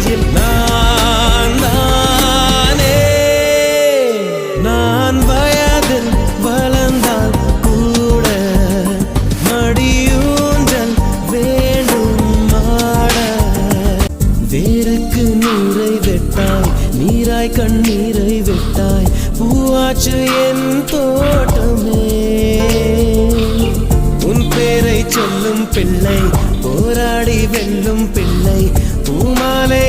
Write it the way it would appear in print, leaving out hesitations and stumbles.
கையில் நான் தானே. நான் வயதில் வளர்ந்தால் கூட மடியூஞ்சல் வேண்டும் ஆட. வேருக்கு நீரை வெட்டாய், நீராய் கண்ணீரை வெட்டாய், பூவாச்சு என் தோட்டமே. உன் பேரை சொல்லும் பிள்ளை, போராடி வெல்லும் பிள்ளை, பூமாலை